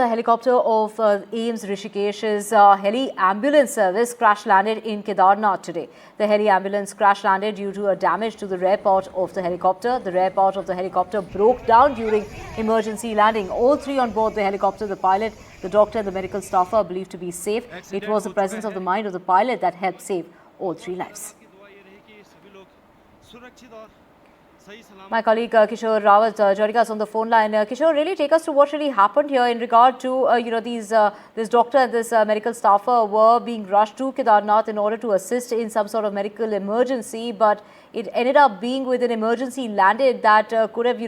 The helicopter of AIIMS Rishikesh's heli ambulance service crash landed in Kedarnath today. The heli ambulance crash landed due to a damage to the rear part of the helicopter. The rear part of the helicopter broke down during emergency landing. All three on board the helicopter, the pilot, the doctor and the medical staff, are believed to be safe. It was the presence of the mind of the pilot that helped save all three lives. My colleague Kishore Rawat joining us on the phone line. Kishore, really take us to what really happened here in regard to this doctor and this medical staffer were being rushed to Kedarnath in order to assist in some sort of medical emergency, but it ended up being with an emergency landed that could have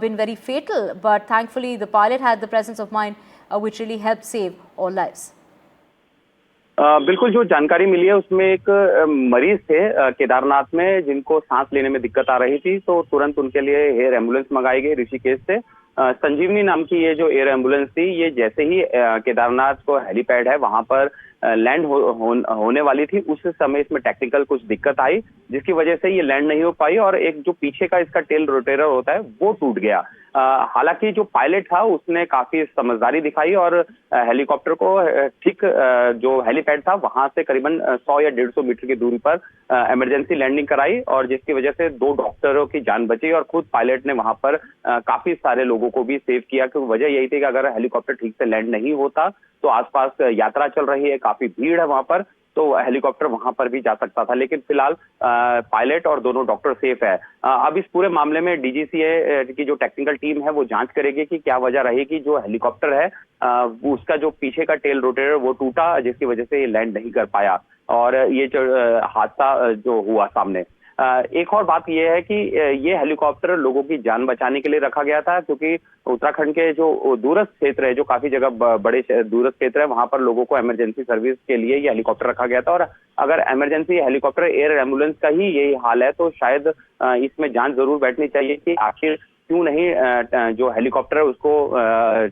been very fatal. But thankfully, the pilot had the presence of mind which really helped save all lives. बिल्कुल, जो जानकारी मिली है उसमें एक मरीज थे केदारनाथ में जिनको सांस लेने में दिक्कत आ रही थी, तो तुरंत उनके लिए एयर एम्बुलेंस मंगाई गई ऋषिकेश से। संजीवनी नाम की ये जो एयर एम्बुलेंस थी, ये जैसे ही केदारनाथ को हेलीपैड है वहां पर लैंड होने वाली थी, उस समय इसमें टेक्निकल कुछ दिक्कत आई जिसकी वजह से ये लैंड नहीं हो पाई और एक जो पीछे का इसका टेल रोटेटर होता है वो टूट गया। हालांकि जो पायलट था उसने काफी समझदारी दिखाई और हेलीकॉप्टर को ठीक जो हेलीपैड था वहां से करीबन 100 या 150 मीटर की दूरी पर इमरजेंसी लैंडिंग कराई और जिसकी वजह से 2 डॉक्टरों की जान बची और खुद पायलट ने वहां पर काफी सारे लोगों को भी सेव किया, क्योंकि वजह यही थी कि अगर हेलीकॉप्टर ठीक से लैंड नहीं होता तो आसपास यात्रा चल रही है, काफी भीड़ है वहां पर, तो हेलीकॉप्टर वहां पर भी जा सकता था। लेकिन फिलहाल पायलट और दोनों डॉक्टर सेफ है। अब इस पूरे मामले में डीजीसीए की जो टेक्निकल टीम है वो जांच करेगी कि क्या वजह रही कि जो हेलीकॉप्टर है उसका जो पीछे का टेल रोटेटर वो टूटा, जिसकी वजह से ये लैंड नहीं कर पाया और ये जो हादसा जो हुआ सामने। एक और बात यह है कि ये हेलीकॉप्टर लोगों की जान बचाने के लिए रखा गया था, क्योंकि उत्तराखंड के जो दूरस्थ क्षेत्र है, जो काफी जगह बड़े दूरस्थ क्षेत्र है, वहां पर लोगों को इमरजेंसी सर्विस के लिए ये हेलीकॉप्टर रखा गया था और अगर इमरजेंसी हेलीकॉप्टर एयर एम्बुलेंस का ही यही हाल है तो शायद इसमें जांच जरूर बैठनी चाहिए कि आखिर क्यों नहीं जो हेलीकॉप्टर है उसको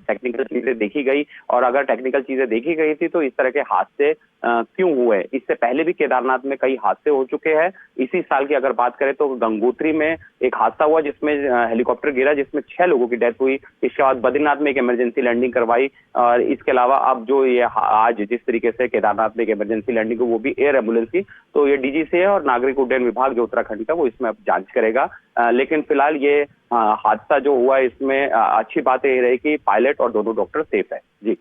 टेक्निकल चीजें देखी गई और अगर टेक्निकल चीजें देखी गई थी तो इस तरह के हादसे क्यों हुए। इससे पहले भी केदारनाथ में कई हादसे हो चुके हैं। इसी साल की अगर बात करें तो गंगोत्री में एक हादसा हुआ जिसमें हेलीकॉप्टर गिरा, जिसमें 6 लोगों की डेथ हुई। इसके बाद बद्रीनाथ में एक इमरजेंसी लैंडिंग करवाई और इसके अलावा अब जो ये आज जिस तरीके से केदारनाथ में एक इमरजेंसी लैंडिंग हुई वो भी एयर एम्बुलेंस थी, तो ये डीजीसीए और नागरिक उड्डयन विभाग जो उत्तराखंड का वो इसमें अब जांच करेगा। लेकिन फिलहाल ये हादसा जो हुआ इसमें अच्छी बात ये रही कि पायलट और दोनों डॉक्टर सेफ है। जी।